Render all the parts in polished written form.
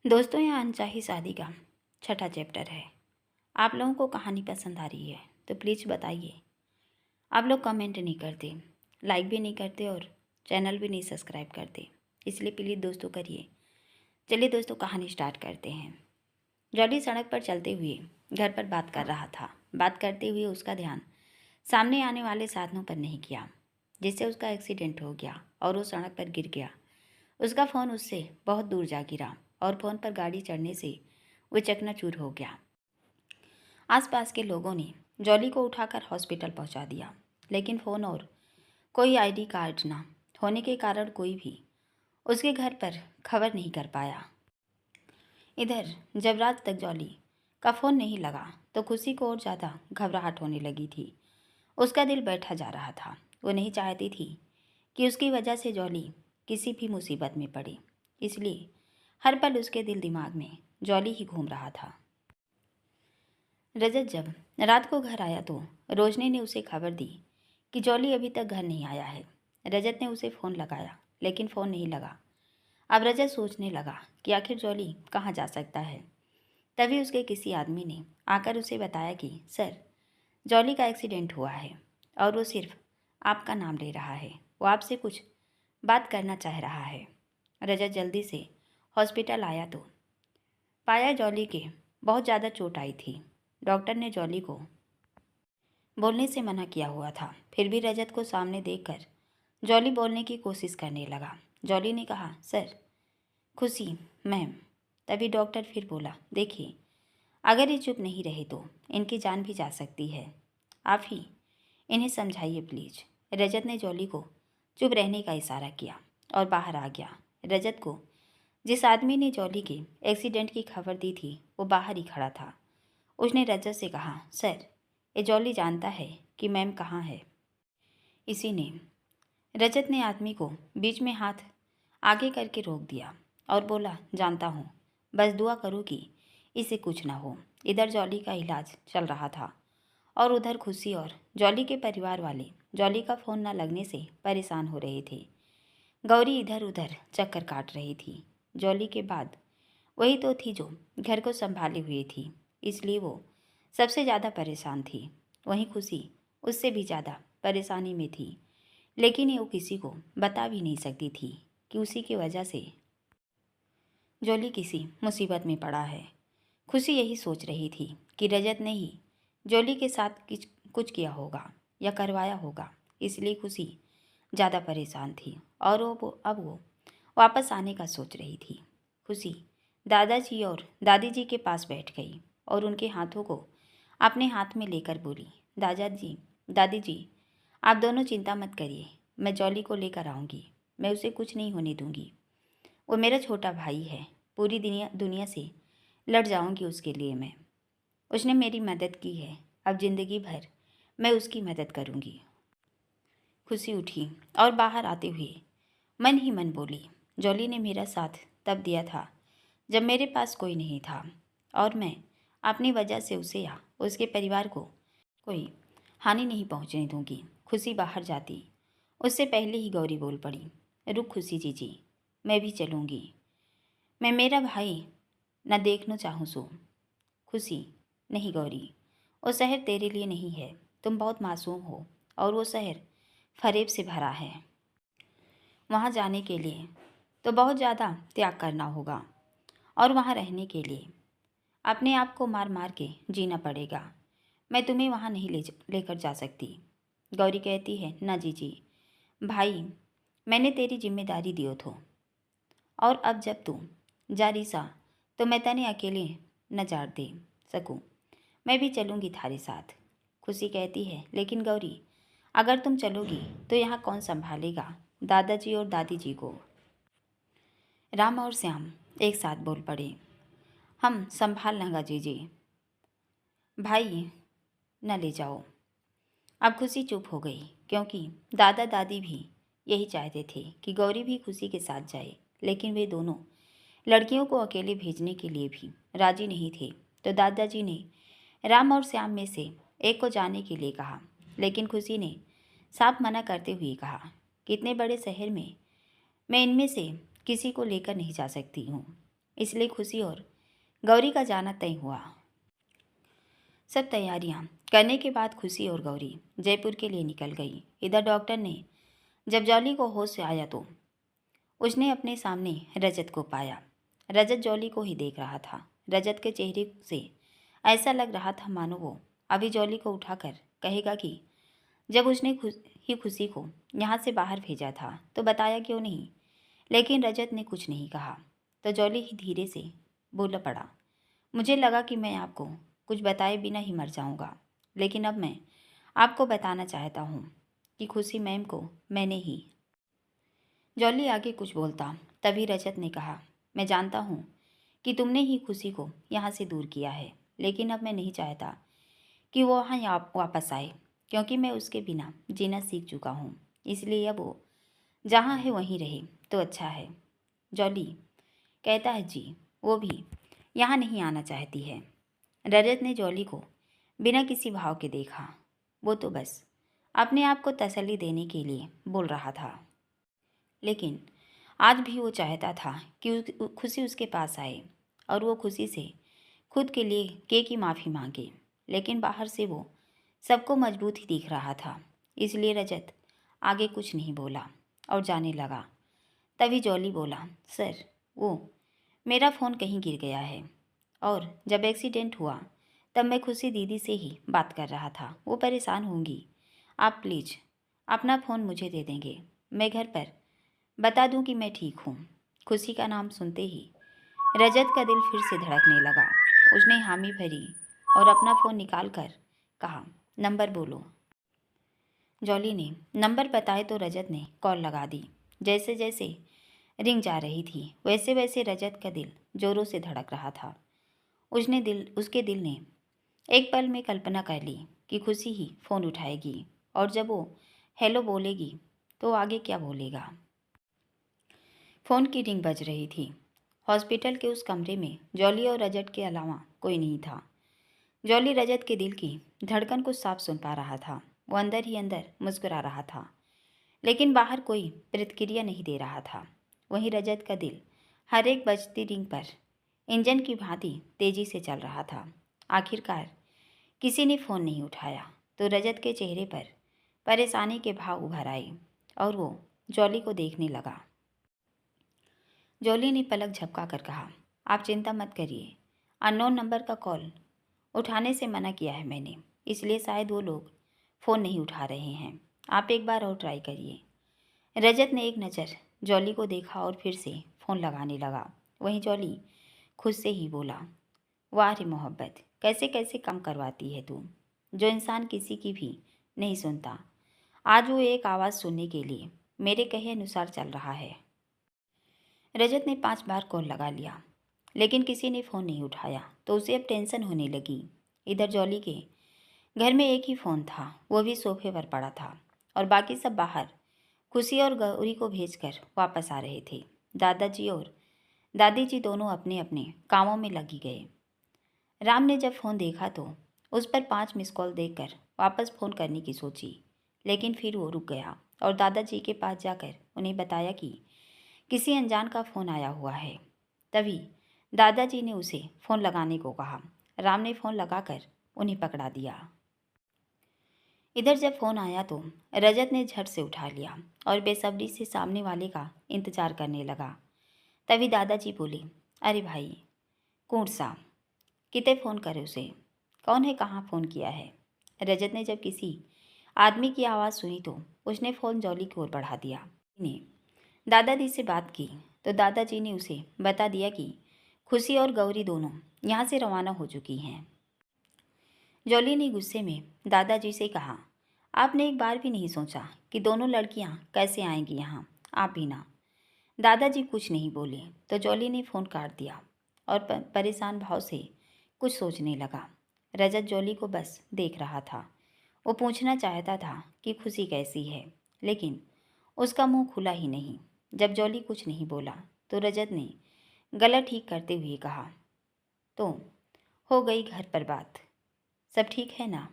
दोस्तों, यहाँ अनचाही शादी का छठा चैप्टर है। आप लोगों को कहानी पसंद आ रही है तो प्लीज़ बताइए। आप लोग कमेंट नहीं करते, लाइक भी नहीं करते और चैनल भी नहीं सब्सक्राइब करते, इसलिए प्लीज़ दोस्तों करिए। चलिए दोस्तों, कहानी स्टार्ट करते हैं। जॉली सड़क पर चलते हुए घर पर बात कर रहा था। बात करते हुए उसका ध्यान सामने आने वाले साधनों पर नहीं किया, जिससे उसका एक्सीडेंट हो गया और वो सड़क पर गिर गया। उसका फ़ोन उससे बहुत दूर जा गिरा और फ़ोन पर गाड़ी चढ़ने से वो चकनाचूर हो गया। आसपास के लोगों ने जॉली को उठाकर हॉस्पिटल पहुंचा दिया, लेकिन फ़ोन और कोई आईडी कार्ड ना होने के कारण कोई भी उसके घर पर खबर नहीं कर पाया। इधर जब रात तक जॉली का फ़ोन नहीं लगा तो खुशी को और ज़्यादा घबराहट होने लगी थी। उसका दिल बैठा जा रहा था। वो नहीं चाहती थी कि उसकी वजह से जॉली किसी भी मुसीबत में पड़े, इसलिए हर पल उसके दिल दिमाग में जॉली ही घूम रहा था। रजत जब रात को घर आया तो रोशनी ने उसे खबर दी कि जॉली अभी तक घर नहीं आया है। रजत ने उसे फ़ोन लगाया, लेकिन फ़ोन नहीं लगा। अब रजत सोचने लगा कि आखिर जॉली कहाँ जा सकता है। तभी उसके किसी आदमी ने आकर उसे बताया कि सर, जॉली का एक्सीडेंट हुआ है और वो सिर्फ आपका नाम ले रहा है। वो आपसे कुछ बात करना चाह रहा है। रजत जल्दी से हॉस्पिटल आया तो पाया जॉली के बहुत ज़्यादा चोट आई थी। डॉक्टर ने जॉली को बोलने से मना किया हुआ था, फिर भी रजत को सामने देखकर जॉली बोलने की कोशिश करने लगा। जॉली ने कहा, सर, खुशी मैम। तभी डॉक्टर फिर बोला, देखिए, अगर ये चुप नहीं रहे तो इनकी जान भी जा सकती है। आप ही इन्हें समझाइए प्लीज। रजत ने जॉली को चुप रहने का इशारा किया और बाहर आ गया। रजत को जिस आदमी ने जॉली के एक्सीडेंट की खबर दी थी वो बाहर ही खड़ा था। उसने रजत से कहा, सर, ये जॉली जानता है कि मैम कहाँ है। इसी ने रजत ने आदमी को बीच में हाथ आगे करके रोक दिया और बोला, जानता हूँ, बस दुआ करो कि इसे कुछ ना हो। इधर जॉली का इलाज चल रहा था और उधर खुशी और जॉली के परिवार वाले जॉली का फ़ोन न लगने से परेशान हो रहे थे। गौरी इधर उधर चक्कर काट रही थी। जॉली के बाद वही तो थी जो घर को संभाले हुए थी, इसलिए वो सबसे ज़्यादा परेशान थी। वहीं खुशी उससे भी ज़्यादा परेशानी में थी, लेकिन ये वो किसी को बता भी नहीं सकती थी कि उसी की वजह से जॉली किसी मुसीबत में पड़ा है। खुशी यही सोच रही थी कि रजत ने ही जॉली के साथ कुछ किया होगा या करवाया होगा, इसलिए खुशी ज़्यादा परेशान थी और अब वो वापस आने का सोच रही थी। खुशी दादाजी और दादी जी के पास बैठ गई और उनके हाथों को अपने हाथ में लेकर बोली, दादाजी, दादी जी, आप दोनों चिंता मत करिए, मैं जॉली को लेकर आऊँगी। मैं उसे कुछ नहीं होने दूँगी। वो मेरा छोटा भाई है। पूरी दुनिया दुनिया से लड़ जाऊँगी उसके लिए मैं। उसने मेरी मदद की है, अब ज़िंदगी भर मैं उसकी मदद करूँगी। खुशी उठी और बाहर आते हुए मन ही मन बोली, जॉली ने मेरा साथ तब दिया था जब मेरे पास कोई नहीं था और मैं अपनी वजह से उसे या उसके परिवार को कोई हानि नहीं पहुंचने दूंगी। खुशी बाहर जाती उससे पहले ही गौरी बोल पड़ी, रुक खुशी जीजी, मैं भी चलूँगी। मैं मेरा भाई न देखना चाहूँ सो। खुशी, नहीं गौरी, वो शहर तेरे लिए नहीं है। तुम बहुत मासूम हो और वो शहर फरेब से भरा है। वहाँ जाने के लिए तो बहुत ज़्यादा त्याग करना होगा और वहाँ रहने के लिए अपने आप को मार मार के जीना पड़ेगा। मैं तुम्हें वहाँ नहीं लेकर जा सकती। गौरी कहती है, ना जीजी, भाई, मैंने तेरी जिम्मेदारी दियो थो और अब जब तू जा रिसा तो मैं तने अकेले न जाड़ दे सकूँ। मैं भी चलूँगी थारे साथ। खुशी कहती है, लेकिन गौरी, अगर तुम चलोगी तो यहाँ कौन संभालेगा दादाजी और दादी जी को। राम और श्याम एक साथ बोल पड़े, हम संभाल लेंगे जीजी, भाई न ले जाओ। अब खुशी चुप हो गई, क्योंकि दादा दादी भी यही चाहते थे कि गौरी भी खुशी के साथ जाए, लेकिन वे दोनों लड़कियों को अकेले भेजने के लिए भी राजी नहीं थे। तो दादाजी ने राम और श्याम में से एक को जाने के लिए कहा, लेकिन खुशी ने साफ मना करते हुए कहा कि इतने बड़े शहर में मैं इनमें से किसी को लेकर नहीं जा सकती हूँ। इसलिए खुशी और गौरी का जाना तय हुआ। सब तैयारियां करने के बाद खुशी और गौरी जयपुर के लिए निकल गई। इधर डॉक्टर ने जब जॉली को होश आया तो उसने अपने सामने रजत को पाया। रजत जॉली को ही देख रहा था। रजत के चेहरे से ऐसा लग रहा था मानो वो अभी जॉली को उठाकर कहेगा कि जब उसने खुशी को यहाँ से बाहर भेजा था तो बताया क्यों नहीं। लेकिन रजत ने कुछ नहीं कहा तो जॉली ही धीरे से बोल पड़ा, मुझे लगा कि मैं आपको कुछ बताए बिना ही मर जाऊंगा, लेकिन अब मैं आपको बताना चाहता हूँ कि खुशी मैम को मैंने ही। जॉली आगे कुछ बोलता तभी रजत ने कहा, मैं जानता हूँ कि तुमने ही खुशी को यहाँ से दूर किया है, लेकिन अब मैं नहीं चाहता कि वो वहाँ वापस आए, क्योंकि मैं उसके बिना जीना सीख चुका हूँ। इसलिए अब वो जहाँ है वहीं रहे तो अच्छा है। जॉली कहता है जी, वो भी यहाँ नहीं आना चाहती है। रजत ने जॉली को बिना किसी भाव के देखा। वो तो बस अपने आप को तसल्ली देने के लिए बोल रहा था, लेकिन आज भी वो चाहता था कि खुशी उसके पास आए और वो खुशी से खुद के लिए की माफ़ी मांगे। लेकिन बाहर से वो सबको मजबूत ही दिख रहा था, इसलिए रजत आगे कुछ नहीं बोला और जाने लगा। तभी जॉली बोला, सर वो मेरा फ़ोन कहीं गिर गया है और जब एक्सीडेंट हुआ तब मैं खुशी दीदी से ही बात कर रहा था। वो परेशान होंगी, आप प्लीज़ अपना फ़ोन मुझे दे देंगे, मैं घर पर बता दूं कि मैं ठीक हूँ। खुशी का नाम सुनते ही रजत का दिल फिर से धड़कने लगा। उसने हामी भरी और अपना फ़ोन निकाल कर कहा, नंबर बोलो। जॉली ने नंबर बताए तो रजत ने कॉल लगा दी। जैसे जैसे रिंग जा रही थी वैसे वैसे रजत का दिल जोरों से धड़क रहा था। उसके दिल ने एक पल में कल्पना कर ली कि खुशी ही फ़ोन उठाएगी और जब वो हेलो बोलेगी तो आगे क्या बोलेगा। फ़ोन की रिंग बज रही थी। हॉस्पिटल के उस कमरे में जॉली और रजत के अलावा कोई नहीं था। जॉली रजत के दिल की धड़कन को साफ सुन पा रहा था। वो अंदर ही अंदर मुस्कुरा रहा था, लेकिन बाहर कोई प्रतिक्रिया नहीं दे रहा था। वहीं रजत का दिल हर एक बजती रिंग पर इंजन की भांति तेजी से चल रहा था। आखिरकार किसी ने फ़ोन नहीं उठाया तो रजत के चेहरे पर परेशानी के भाव उभर आए और वो जॉली को देखने लगा। जॉली ने पलक झपका कर कहा, आप चिंता मत करिए, अननोन नंबर का कॉल उठाने से मना किया है मैंने, इसलिए शायद वो लोग फ़ोन नहीं उठा रहे हैं। आप एक बार और ट्राई करिए। रजत ने एक नज़र जॉली को देखा और फिर से फ़ोन लगाने लगा। वहीं जॉली खुद से ही बोला, वाह रे मोहब्बत, कैसे कैसे काम करवाती है तू, जो इंसान किसी की भी नहीं सुनता आज वो एक आवाज़ सुनने के लिए मेरे कहे अनुसार चल रहा है। रजत ने 5 बार कॉल लगा लिया, लेकिन किसी ने फ़ोन नहीं उठाया तो उसे अब टेंशन होने लगी। इधर जॉली के घर में एक ही फ़ोन था, वो भी सोफे पर पड़ा था और बाकी सब बाहर खुशी और गौरी को भेजकर वापस आ रहे थे। दादाजी और दादी जी दोनों अपने अपने कामों में लगी गए। राम ने जब फ़ोन देखा तो उस पर 5 मिस कॉल देखकर वापस फ़ोन करने की सोची, लेकिन फिर वो रुक गया और दादाजी के पास जाकर उन्हें बताया कि किसी अनजान का फ़ोन आया हुआ है। तभी दादाजी ने उसे फ़ोन लगाने को कहा। राम ने फ़ोन लगाकर उन्हें पकड़ा दिया। इधर जब फ़ोन आया तो रजत ने झट से उठा लिया और बेसब्री से सामने वाले का इंतज़ार करने लगा। तभी दादाजी बोले, अरे भाई कौन सा किते फ़ोन करे उसे, कौन है, कहाँ फ़ोन किया है। रजत ने जब किसी आदमी की आवाज़ सुनी तो उसने फ़ोन जॉली की ओर बढ़ा दिया। ने दादाजी से बात की तो दादाजी ने उसे बता दिया कि खुशी और गौरी दोनों यहाँ से रवाना हो चुकी हैं। जॉली ने गुस्से में दादाजी से कहा, आपने एक बार भी नहीं सोचा कि दोनों लड़कियाँ कैसे आएंगी यहाँ, आप भी ना। दादाजी कुछ नहीं बोले तो जॉली ने फ़ोन काट दिया और परेशान भाव से कुछ सोचने लगा। रजत जॉली को बस देख रहा था। वो पूछना चाहता था कि खुशी कैसी है, लेकिन उसका मुंह खुला ही नहीं। जब जॉली कुछ नहीं बोला तो रजत ने गला ठीक करते हुए कहा, तो हो गई घर पर बात, सब ठीक है ना।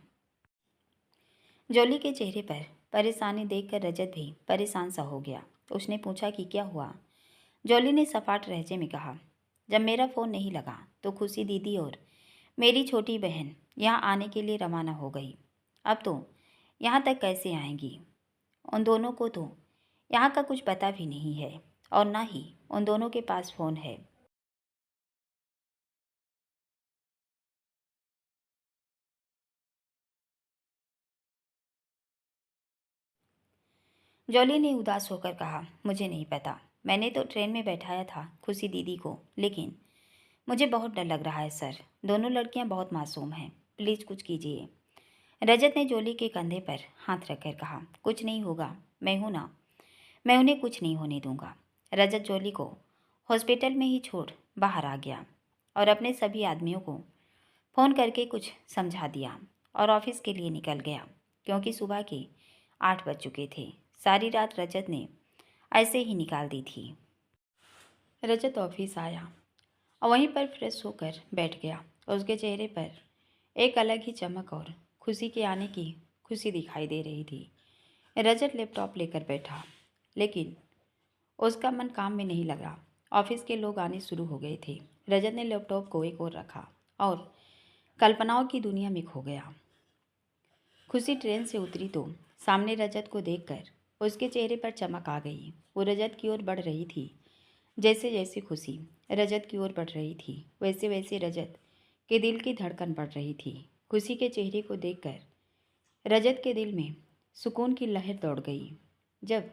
जॉली के चेहरे पर परेशानी देखकर रजत भी परेशान सा हो गया। उसने पूछा कि क्या हुआ। जॉली ने सपाट लहजे में कहा, जब मेरा फ़ोन नहीं लगा तो खुशी दीदी और मेरी छोटी बहन यहाँ आने के लिए रवाना हो गई। अब तो यहाँ तक कैसे आएंगी? उन दोनों को तो यहाँ का कुछ पता भी नहीं है और ना ही उन दोनों के पास फ़ोन है। जॉली ने उदास होकर कहा, मुझे नहीं पता। मैंने तो ट्रेन में बैठाया था खुशी दीदी को, लेकिन मुझे बहुत डर लग रहा है सर। दोनों लड़कियां बहुत मासूम हैं, प्लीज़ कुछ कीजिए। रजत ने जॉली के कंधे पर हाथ रखकर कहा, कुछ नहीं होगा, मैं हूं ना, मैं उन्हें कुछ नहीं होने दूंगा। रजत जॉली को हॉस्पिटल में ही छोड़ बाहर आ गया और अपने सभी आदमियों को फ़ोन करके कुछ समझा दिया और ऑफिस के लिए निकल गया, क्योंकि सुबह के 8 बज चुके थे। सारी रात रजत ने ऐसे ही निकाल दी थी। रजत ऑफिस आया और वहीं पर फ्रेश होकर बैठ गया और उसके चेहरे पर एक अलग ही चमक और खुशी के आने की खुशी दिखाई दे रही थी। रजत लैपटॉप लेकर बैठा, लेकिन उसका मन काम में नहीं लगा। ऑफिस के लोग आने शुरू हो गए थे। रजत ने लैपटॉप को एक ओर रखा और कल्पनाओं की दुनिया में खो गया। खुशी ट्रेन से उतरी तो सामने रजत को देखकर उसके चेहरे पर चमक आ गई। वो रजत की ओर बढ़ रही थी। जैसे जैसे खुशी रजत की ओर बढ़ रही थी, वैसे वैसे रजत के दिल की धड़कन बढ़ रही थी। खुशी के चेहरे को देखकर रजत के दिल में सुकून की लहर दौड़ गई। जब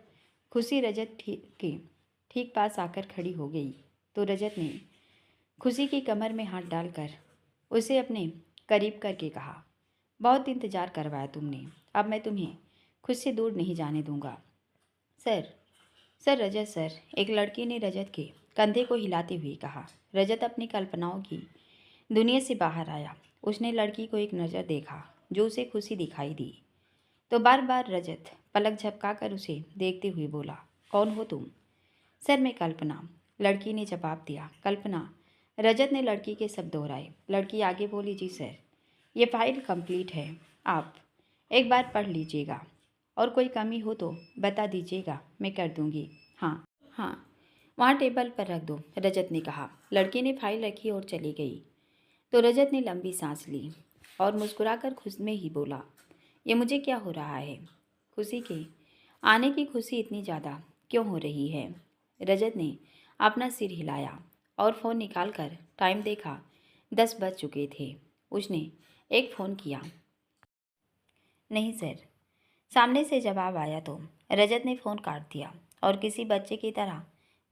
खुशी रजत के ठीक पास आकर खड़ी हो गई तो रजत ने खुशी की कमर में हाथ डालकर उसे अपने करीब करके कहा, बहुत इंतज़ार करवाया तुमने, अब मैं तुम्हें खुद से दूर नहीं जाने दूंगा। सर, सर रजत सर, एक लड़की ने रजत के कंधे को हिलाते हुए कहा। रजत अपनी कल्पनाओं की दुनिया से बाहर आया। उसने लड़की को एक नज़र देखा जो उसे खुशी दिखाई दी, तो बार बार रजत पलक झपकाकर उसे देखते हुए बोला, कौन हो तुम? सर मैं कल्पना, लड़की ने जवाब दिया। कल्पना? रजत ने लड़की के शब्द दोहराए। लड़की आगे बोली, जी सर, ये फाइल कंप्लीट है, आप एक बार पढ़ लीजिएगा और कोई कमी हो तो बता दीजिएगा, मैं कर दूंगी। हाँ हाँ, वहाँ टेबल पर रख दो, रजत ने कहा। लड़की ने फाइल रखी और चली गई तो रजत ने लंबी सांस ली और मुस्कुराकर खुश में ही बोला, ये मुझे क्या हो रहा है? खुशी के आने की खुशी इतनी ज़्यादा क्यों हो रही है? रजत ने अपना सिर हिलाया और फ़ोन निकालकर टाइम देखा। 10 बज चुके थे। उसने एक फ़ोन किया। नहीं सर, सामने से जवाब आया तो रजत ने फ़ोन काट दिया और किसी बच्चे की तरह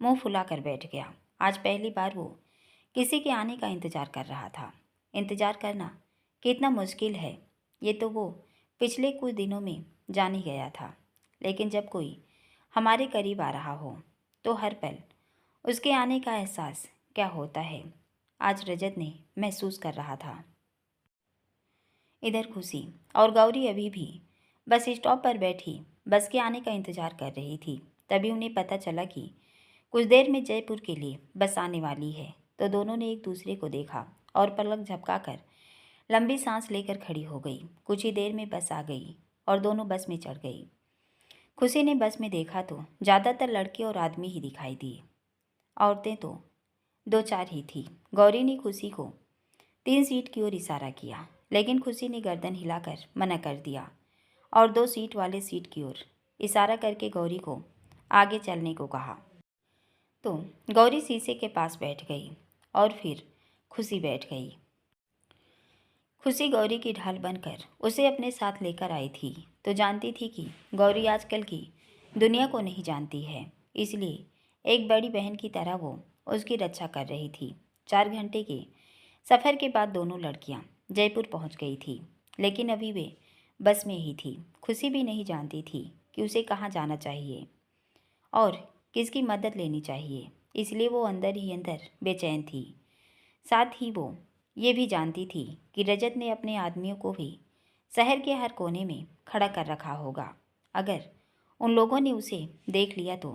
मुंह फुलाकर बैठ गया। आज पहली बार वो किसी के आने का इंतज़ार कर रहा था। इंतज़ार करना कितना मुश्किल है ये तो वो पिछले कुछ दिनों में जान ही गया था, लेकिन जब कोई हमारे करीब आ रहा हो तो हर पल उसके आने का एहसास क्या होता है, आज रजत ने महसूस कर रहा था। इधर खुशी और गौरी अभी भी बस स्टॉप पर बैठी बस के आने का इंतज़ार कर रही थी। तभी उन्हें पता चला कि कुछ देर में जयपुर के लिए बस आने वाली है। तो दोनों ने एक दूसरे को देखा और पलक झपकाकर लंबी सांस लेकर खड़ी हो गई। कुछ ही देर में बस आ गई और दोनों बस में चढ़ गई। खुशी ने बस में देखा तो ज़्यादातर लड़के और आदमी ही दिखाई दिए। औरतें तो 2-4 ही थी। गौरी ने खुशी को 3 सीट की ओर इशारा किया, लेकिन खुशी ने गर्दन हिलाकर मना कर दिया और 2 सीट वाले सीट की ओर इशारा करके गौरी को आगे चलने को कहा। तो गौरी शीशे के पास बैठ गई और फिर खुशी बैठ गई। खुशी गौरी की ढाल बनकर उसे अपने साथ लेकर आई थी, तो जानती थी कि गौरी आजकल की दुनिया को नहीं जानती है, इसलिए एक बड़ी बहन की तरह वो उसकी रक्षा कर रही थी। 4 घंटे के सफ़र के बाद दोनों लड़कियां जयपुर पहुंच गई थी, लेकिन अभी वे बस में ही थी। खुशी भी नहीं जानती थी कि उसे कहाँ जाना चाहिए और किसकी मदद लेनी चाहिए, इसलिए वो अंदर ही अंदर बेचैन थी। साथ ही वो ये भी जानती थी कि रजत ने अपने आदमियों को भी शहर के हर कोने में खड़ा कर रखा होगा। अगर उन लोगों ने उसे देख लिया तो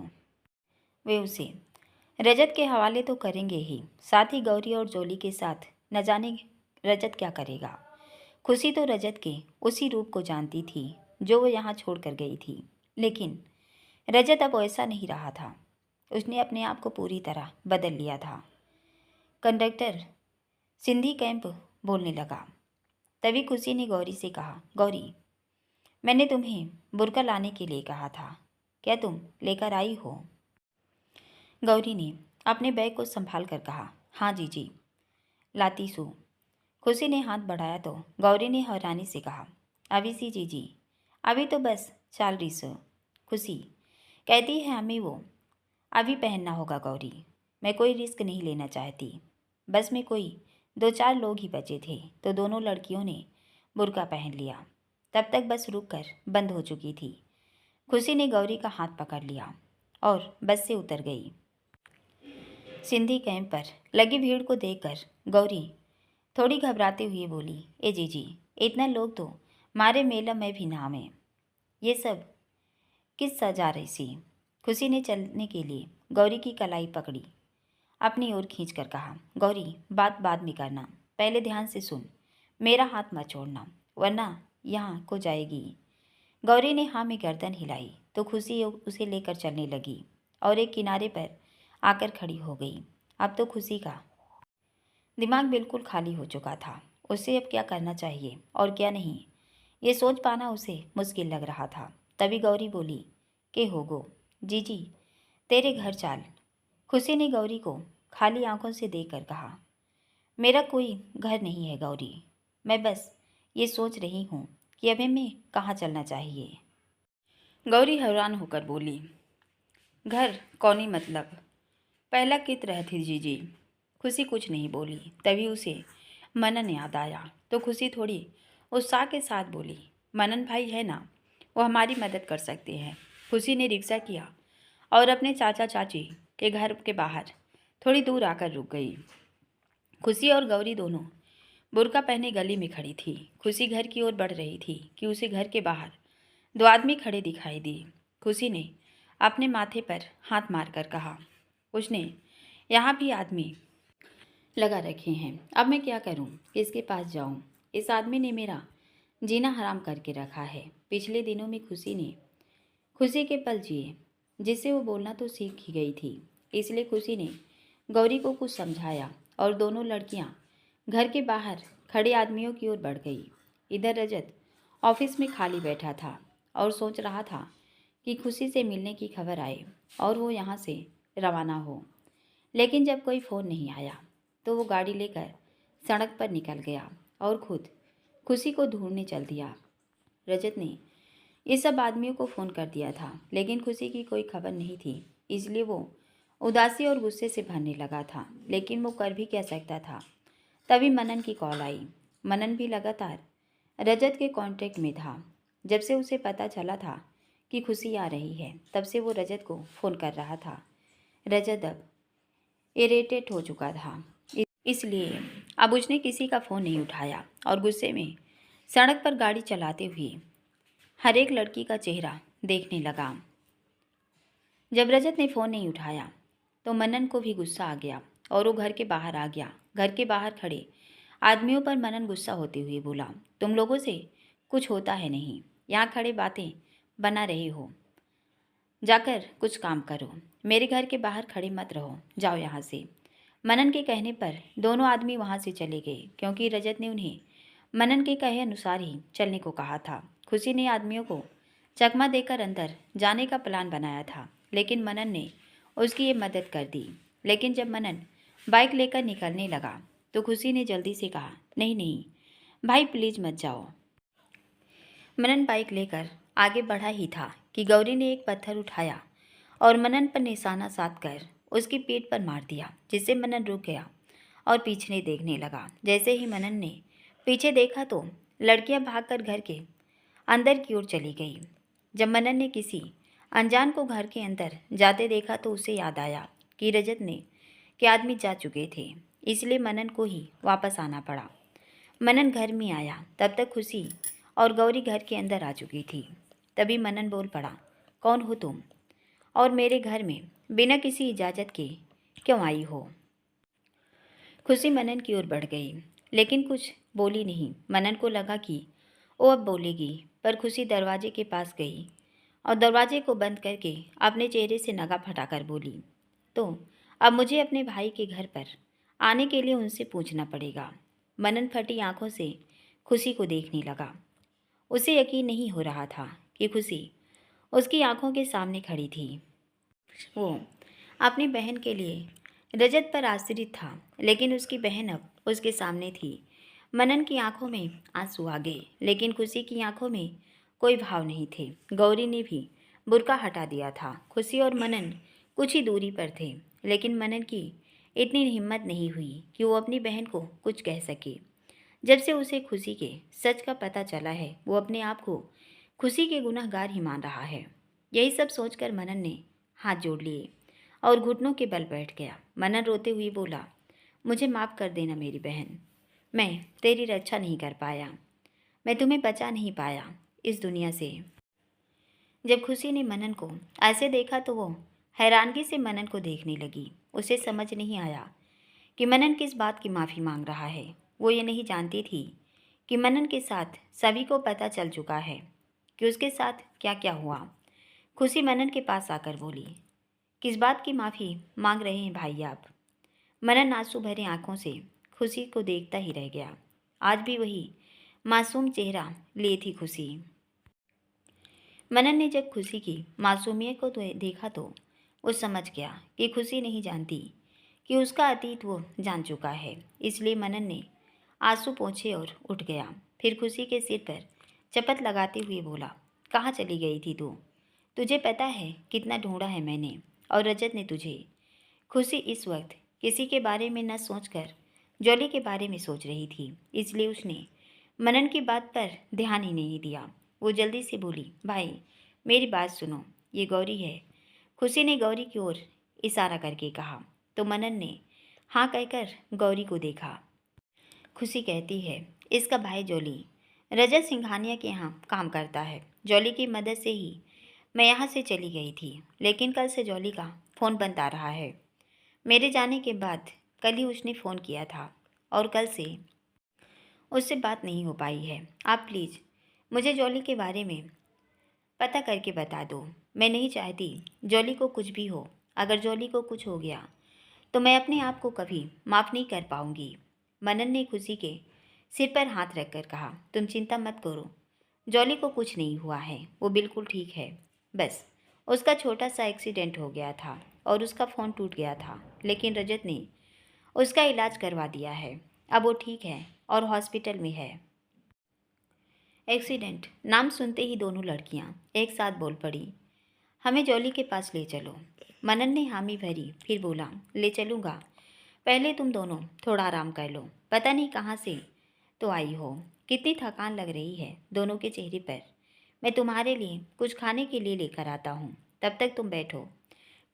वे उसे रजत के हवाले तो करेंगे ही, साथ ही गौरी और जोली के साथ न जाने रजत क्या करेगा। खुशी तो रजत के उसी रूप को जानती थी जो वो यहाँ छोड़ कर गई थी, लेकिन रजत अब वैसा नहीं रहा था। उसने अपने आप को पूरी तरह बदल लिया था। कंडक्टर सिंधी कैंप बोलने लगा। तभी खुशी ने गौरी से कहा, गौरी, मैंने तुम्हें बुर्का लाने के लिए कहा था, क्या तुम लेकर आई हो? गौरी ने अपने बैग को संभाल कर कहा, हाँ जीजी, लाती सू। खुशी ने हाथ बढ़ाया तो गौरी ने हैरानी से कहा, अभी सी जीजी, अभी तो बस चाल रही सो। खुशी कहती है हमें वो अभी पहनना होगा गौरी, मैं कोई रिस्क नहीं लेना चाहती। बस में कोई 2-4 लोग ही बचे थे तो दोनों लड़कियों ने बुर्का पहन लिया। तब तक बस रुक कर बंद हो चुकी थी। खुशी ने गौरी का हाथ पकड़ लिया और बस से उतर गई। सिंधी कैंप पर लगी भीड़ को देखकर गौरी थोड़ी घबराते हुए बोली, ए जीजी, इतना लोग तो मारे मेला में भी नाम है, ये सब किस सजा रही सी? खुशी ने चलने के लिए गौरी की कलाई पकड़ी, अपनी ओर खींचकर कहा, गौरी, बात बाद में करना, पहले ध्यान से सुन, मेरा हाथ मत छोड़ना वरना यहाँ को जाएगी। गौरी ने हाँ में गर्दन हिलाई तो खुशी उसे लेकर चलने लगी और एक किनारे पर आकर खड़ी हो गई। अब तो खुशी का दिमाग बिल्कुल खाली हो चुका था। उसे अब क्या करना चाहिए और क्या नहीं, ये सोच पाना उसे मुश्किल लग रहा था। तभी गौरी बोली, के होगो जीजी, तेरे घर चाल। खुशी ने गौरी को खाली आंखों से देखकर कहा, मेरा कोई घर नहीं है गौरी, मैं बस ये सोच रही हूँ कि अब हमें कहाँ चलना चाहिए। गौरी हैरान होकर बोली, घर कौनी मतलब, पहला कित रहती जीजी। खुशी कुछ नहीं बोली। तभी उसे मनन याद आया तो खुशी थोड़ी उत्साह के साथ बोली, मनन भाई है ना, वो हमारी मदद कर सकते हैं। खुशी ने रिक्शा किया और अपने चाचा चाची के घर के बाहर थोड़ी दूर आकर रुक गई। खुशी और गौरी दोनों बुर्का पहने गली में खड़ी थी। खुशी घर की ओर बढ़ रही थी कि उसे घर के बाहर 2 आदमी खड़े दिखाई दिए। खुशी ने अपने माथे पर हाथ मारकर कहा, उसने यहाँ भी आदमी लगा रखे हैं, अब मैं क्या करूँ, किसके पास जाऊँ? इस आदमी ने मेरा जीना हराम करके रखा है। पिछले दिनों में खुशी के पल जिए जिससे वो बोलना तो सीख ही गई थी। इसलिए खुशी ने गौरी को कुछ समझाया और दोनों लड़कियां घर के बाहर खड़े आदमियों की ओर बढ़ गई। इधर रजत ऑफिस में खाली बैठा था और सोच रहा था कि खुशी से मिलने की खबर आए और वो यहाँ से रवाना हो। लेकिन जब कोई फ़ोन नहीं आया तो वो गाड़ी लेकर सड़क पर निकल गया और खुद खुशी को ढूंढने चल दिया। रजत ने ये सब आदमियों को फ़ोन कर दिया था लेकिन खुशी की कोई खबर नहीं थी, इसलिए वो उदासी और गुस्से से भरने लगा था। लेकिन वो कर भी क्या सकता था। तभी मनन की कॉल आई। मनन भी लगातार रजत के कांटेक्ट में था। जब से उसे पता चला था कि खुशी आ रही है तब से वो रजत को फ़ोन कर रहा था। रजत अब इरिटेट हो चुका था, इसलिए अब उसने किसी का फ़ोन नहीं उठाया और गुस्से में सड़क पर गाड़ी चलाते हुए हर एक लड़की का चेहरा देखने लगा। जब रजत ने फ़ोन नहीं उठाया तो मनन को भी गुस्सा आ गया और वो घर के बाहर आ गया। घर के बाहर खड़े आदमियों पर मनन गुस्सा होते हुए बोला, तुम लोगों से कुछ होता है नहीं, यहाँ खड़े बातें बना रहे हो, जाकर कुछ काम करो, मेरे घर के बाहर खड़े मत रहो, जाओ यहाँ से। मनन के कहने पर दोनों आदमी वहाँ से चले गए क्योंकि रजत ने उन्हें मनन के कहे अनुसार ही चलने को कहा था। खुशी ने आदमियों को चकमा देकर अंदर जाने का प्लान बनाया था लेकिन मनन ने उसकी ये मदद कर दी। लेकिन जब मनन बाइक लेकर निकलने लगा तो खुशी ने जल्दी से कहा, नहीं नहीं भाई, प्लीज़ मत जाओ। मनन बाइक लेकर आगे बढ़ा ही था कि गौरी ने एक पत्थर उठाया और मनन पर निशाना साध कर उसकी पीठ पर मार दिया, जिससे मनन रुक गया और पीछे देखने लगा। जैसे ही मनन ने पीछे देखा तो लड़कियां भागकर घर के अंदर की ओर चली गई। जब मनन ने किसी अनजान को घर के अंदर जाते देखा तो उसे याद आया कि रजत ने के आदमी जा चुके थे, इसलिए मनन को ही वापस आना पड़ा। मनन घर में आया तब तक खुशी और गौरी घर के अंदर आ चुकी थी। तभी मनन बोल पड़ा, कौन हो तुम और मेरे घर में बिना किसी इजाज़त के क्यों आई हो? खुशी मनन की ओर बढ़ गई लेकिन कुछ बोली नहीं। मनन को लगा कि वो अब बोलेगी, पर खुशी दरवाजे के पास गई और दरवाजे को बंद करके अपने चेहरे से नगा फटाकर बोली, तो अब मुझे अपने भाई के घर पर आने के लिए उनसे पूछना पड़ेगा। मनन फटी आंखों से खुशी को देखने लगा। उसे यकीन नहीं हो रहा था कि खुशी उसकी आंखों के सामने खड़ी थी। वो अपनी बहन के लिए रजत पर आश्रित था, लेकिन उसकी बहन अब उसके सामने थी। मनन की आंखों में आंसू आ गए, लेकिन खुशी की आंखों में कोई भाव नहीं थे। गौरी ने भी बुर्का हटा दिया था। खुशी और मनन कुछ ही दूरी पर थे, लेकिन मनन की इतनी हिम्मत नहीं हुई कि वो अपनी बहन को कुछ कह सके। जब से उसे खुशी के सच का पता चला है, वो अपने आप को खुशी के गुनहगार ही मान रहा है। यही सब सोचकर मनन ने हाथ जोड़ लिए और घुटनों के बल बैठ गया। मनन रोते हुए बोला, मुझे माफ़ कर देना मेरी बहन। मैं तेरी रक्षा नहीं कर पाया, मैं तुम्हें बचा नहीं पाया इस दुनिया से। जब खुशी ने मनन को ऐसे देखा तो वो हैरानगी से मनन को देखने लगी। उसे समझ नहीं आया कि मनन किस बात की माफ़ी मांग रहा है। वो ये नहीं जानती थी कि मनन के साथ सभी को पता चल चुका है कि उसके साथ क्या क्या हुआ। खुशी मनन के पास आकर बोली, किस बात की माफ़ी मांग रहे हैं भाई आप? मनन आंसू भरे आंखों से खुशी को देखता ही रह गया। आज भी वही मासूम चेहरा लिए थी खुशी। मनन ने जब खुशी की मासूमियत को देखा तो वो समझ गया कि खुशी नहीं जानती कि उसका अतीत वो जान चुका है। इसलिए मनन ने आंसू पोंछे और उठ गया। फिर खुशी के सिर पर चपत लगाते हुए बोला, कहाँ चली गई थी तू? तुझे पता है कितना ढूंढा है मैंने और रजत ने तुझे। खुशी इस वक्त किसी के बारे में न सोचकर जॉली के बारे में सोच रही थी, इसलिए उसने मनन की बात पर ध्यान ही नहीं दिया। वो जल्दी से बोली, भाई मेरी बात सुनो, ये गौरी है। खुशी ने गौरी की ओर इशारा करके कहा तो मनन ने हाँ कहकर गौरी को देखा। खुशी कहती है, इसका भाई जॉली रजत सिंघानिया के यहाँ काम करता है। जॉली की मदद से ही मैं यहाँ से चली गई थी, लेकिन कल से जॉली का फ़ोन बंद आ रहा है। मेरे जाने के बाद कल ही उसने फ़ोन किया था और कल से उससे बात नहीं हो पाई है। आप प्लीज़ मुझे जॉली के बारे में पता करके बता दो। मैं नहीं चाहती जॉली को कुछ भी हो। अगर जॉली को कुछ हो गया तो मैं अपने आप को कभी माफ़ नहीं कर पाऊंगी। मनन ने खुशी के सिर पर हाथ रखकर कहा, तुम चिंता मत करो, जॉली को कुछ नहीं हुआ है, वो बिल्कुल ठीक है। बस उसका छोटा सा एक्सीडेंट हो गया था और उसका फ़ोन टूट गया था, लेकिन रजत ने उसका इलाज करवा दिया है। अब वो ठीक है और हॉस्पिटल में है। एक्सीडेंट नाम सुनते ही दोनों लड़कियां एक साथ बोल पड़ी, हमें जॉली के पास ले चलो। मनन ने हामी भरी, फिर बोला, ले चलूँगा, पहले तुम दोनों थोड़ा आराम कर लो। पता नहीं कहाँ से तो आई हो, कितनी थकान लग रही है दोनों के चेहरे पर। मैं तुम्हारे लिए कुछ खाने के लिए लेकर आता हूँ, तब तक तुम बैठो।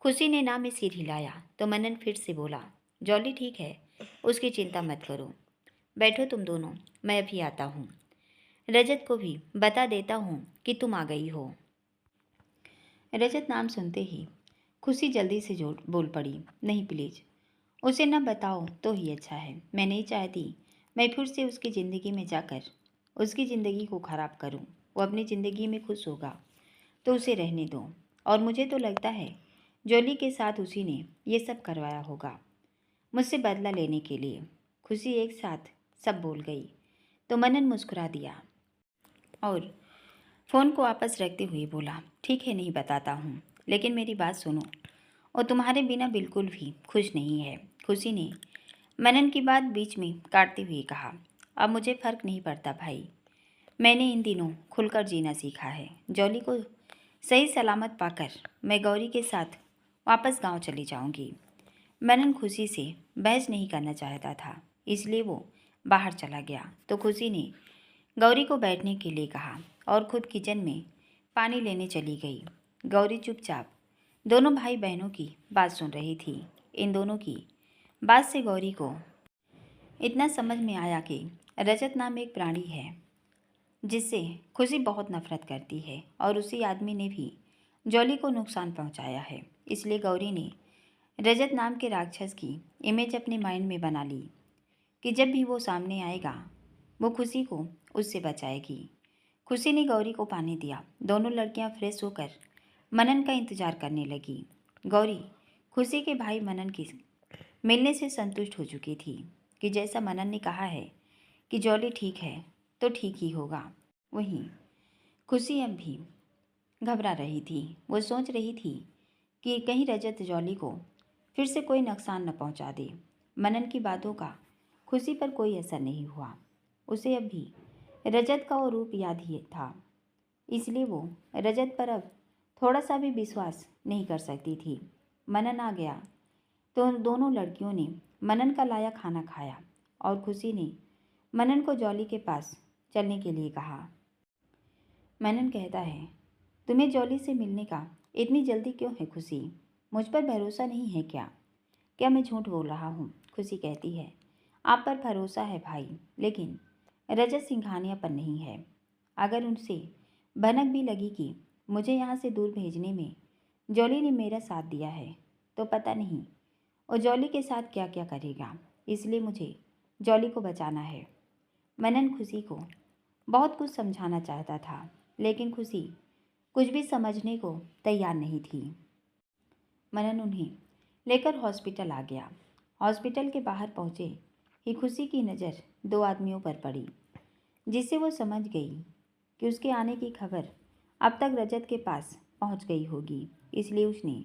खुशी ने ना में सिर हिलाया तो मनन फिर से बोला, जॉली ठीक है, उसकी चिंता मत करो, बैठो तुम दोनों, मैं अभी आता हूँ। रजत को भी बता देता हूँ कि तुम आ गई हो। रजत नाम सुनते ही खुशी जल्दी से जोड़ बोल पड़ी, नहीं प्लीज़, उसे न बताओ तो ही अच्छा है। मैं नहीं चाहती मैं फिर से उसकी ज़िंदगी में जाकर उसकी ज़िंदगी को ख़राब करूं। वो अपनी ज़िंदगी में खुश होगा तो उसे रहने दो। और मुझे तो लगता है जॉली के साथ उसी ने ये सब करवाया होगा मुझसे बदला लेने के लिए। खुशी एक साथ सब बोल गई तो मनन मुस्कुरा दिया और फ़ोन को वापस रखते हुए बोला, ठीक है नहीं बताता हूँ, लेकिन मेरी बात सुनो, और तुम्हारे बिना बिल्कुल भी खुश नहीं है। खुशी ने मनन की बात बीच में काटते हुए कहा, अब मुझे फ़र्क नहीं पड़ता भाई, मैंने इन दिनों खुलकर जीना सीखा है। जॉली को सही सलामत पाकर मैं गौरी के साथ वापस गांव चली जाऊंगी। मनन खुशी से बहस नहीं करना चाहता था, इसलिए वो बाहर चला गया तो खुशी ने गौरी को बैठने के लिए कहा और खुद किचन में पानी लेने चली गई। गौरी चुपचाप दोनों भाई बहनों की बात सुन रही थी। इन दोनों की बात से गौरी को इतना समझ में आया कि रजत नाम एक प्राणी है जिससे खुशी बहुत नफरत करती है और उसी आदमी ने भी जॉली को नुकसान पहुंचाया है। इसलिए गौरी ने रजत नाम के राक्षस की इमेज अपने माइंड में बना ली कि जब भी वो सामने आएगा वो खुशी को उससे बचाएगी। खुशी ने गौरी को पानी दिया। दोनों लड़कियां फ्रेश होकर मनन का इंतजार करने लगी। गौरी खुशी के भाई मनन की मिलने से संतुष्ट हो चुकी थी कि जैसा मनन ने कहा है कि जॉली ठीक है तो ठीक ही होगा। वहीं खुशी अब भी घबरा रही थी। वो सोच रही थी कि कहीं रजत जॉली को फिर से कोई नुकसान न पहुंचा दे। मनन की बातों का खुशी पर कोई असर नहीं हुआ। उसे अब भी रजत का वो रूप याद ही था, इसलिए वो रजत पर अब थोड़ा सा भी विश्वास नहीं कर सकती थी। मनन आ गया तो उन दोनों लड़कियों ने मनन का लाया खाना खाया और खुशी ने मनन को जॉली के पास चलने के लिए कहा। मनन कहता है, तुम्हें जॉली से मिलने का इतनी जल्दी क्यों है खुशी? मुझ पर भरोसा नहीं है क्या? क्या मैं झूठ बोल रहा हूँ? खुशी कहती है, आप पर भरोसा है भाई, लेकिन रजत सिंघानिया पर नहीं है। अगर उनसे भनक भी लगी कि मुझे यहाँ से दूर भेजने में जॉली ने मेरा साथ दिया है, तो पता नहीं वो जॉली के साथ क्या क्या करेगा। इसलिए मुझे जॉली को बचाना है। मनन खुशी को बहुत कुछ समझाना चाहता था, लेकिन खुशी कुछ भी समझने को तैयार नहीं थी। मनन उन्हें लेकर हॉस्पिटल आ गया। हॉस्पिटल के बाहर पहुंचे ही खुशी की नज़र दो आदमियों पर पड़ी, जिससे वो समझ गई कि उसके आने की खबर अब तक रजत के पास पहुंच गई होगी। इसलिए उसने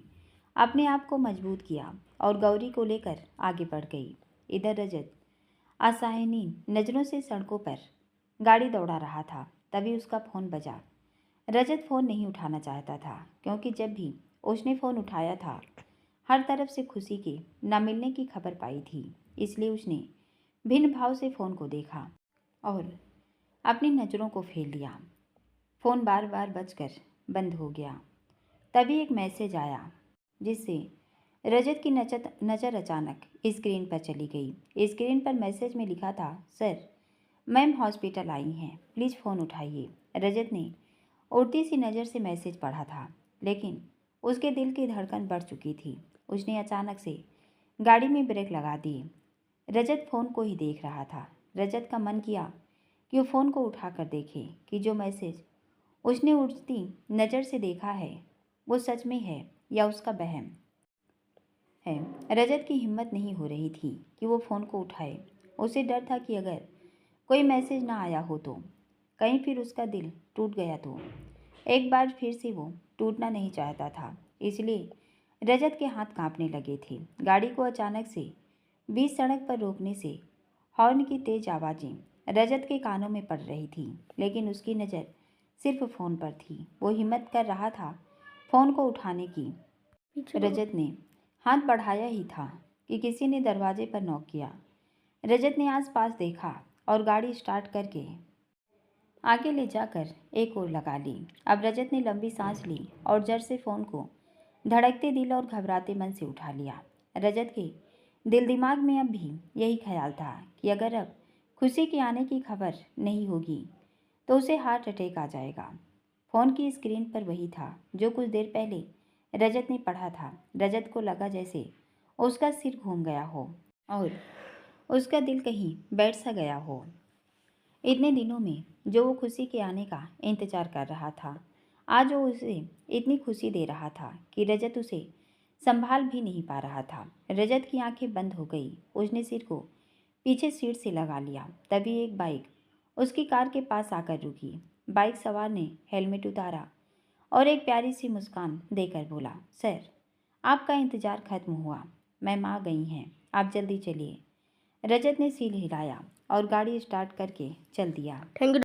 अपने आप को मजबूत किया और गौरी को लेकर आगे बढ़ गई। इधर रजत आशाहीन नज़रों से सड़कों पर गाड़ी दौड़ा रहा था। तभी उसका फ़ोन बजा। रजत फ़ोन नहीं उठाना चाहता था, क्योंकि जब भी उसने फ़ोन उठाया था हर तरफ से खुशी के न मिलने की खबर पाई थी। इसलिए उसने भिन्न भाव से फ़ोन को देखा और अपनी नज़रों को फेर लिया। फ़ोन बार बार बजकर बंद हो गया। तभी एक मैसेज आया, जिससे रजत की नज़र अचानक स्क्रीन पर चली गई। स्क्रीन पर मैसेज में लिखा था, सर मैम हॉस्पिटल आई हैं, प्लीज़ फ़ोन उठाइए। रजत ने उड़ती सी नज़र से मैसेज पढ़ा था, लेकिन उसके दिल की धड़कन बढ़ चुकी थी। उसने अचानक से गाड़ी में ब्रेक लगा दिए। रजत फ़ोन को ही देख रहा था। रजत का मन किया कि वो फ़ोन को उठाकर देखे कि जो मैसेज उसने उड़ती नज़र से देखा है वो सच में है या उसका वहम है। रजत की हिम्मत नहीं हो रही थी कि वो फ़ोन को उठाए। उसे डर था कि अगर कोई मैसेज ना आया हो तो कहीं फिर उसका दिल टूट गया तो। एक बार फिर से वो टूटना नहीं चाहता था, इसलिए रजत के हाथ कांपने लगे थे। गाड़ी को अचानक से बीच सड़क पर रोकने से हॉर्न की तेज आवाज़ें रजत के कानों में पड़ रही थी, लेकिन उसकी नज़र सिर्फ फ़ोन पर थी। वो हिम्मत कर रहा था फ़ोन को उठाने की। रजत ने हाथ बढ़ाया ही था कि किसी ने दरवाजे पर नॉक किया। रजत ने आसपास देखा और गाड़ी स्टार्ट करके आगे ले जाकर एक और लगा ली। अब रजत ने लंबी सांस ली और जर से फ़ोन को धड़कते दिल और घबराते मन से उठा लिया। रजत के दिल दिमाग में अब भी यही ख्याल था कि अगर अब खुशी के आने की खबर नहीं होगी तो उसे हार्ट अटैक आ जाएगा। फ़ोन की स्क्रीन पर वही था जो कुछ देर पहले रजत ने पढ़ा था। रजत को लगा जैसे उसका सिर घूम गया हो और उसका दिल कहीं बैठ सा गया हो। इतने दिनों में जो वो खुशी के आने का इंतज़ार कर रहा था, आज वो उसे इतनी खुशी दे रहा था कि रजत उसे संभाल भी नहीं पा रहा था। रजत की आंखें बंद हो गई। उसने सिर को पीछे सीट से लगा लिया। तभी एक बाइक उसकी कार के पास आकर रुकी। बाइक सवार ने हेलमेट उतारा और एक प्यारी सी मुस्कान देकर बोला, सर आपका इंतज़ार खत्म हुआ, मैम आ गई हैं, आप जल्दी चलिए। रजत ने सिर हिलाया और गाड़ी स्टार्ट करके चल दिया। Thank you.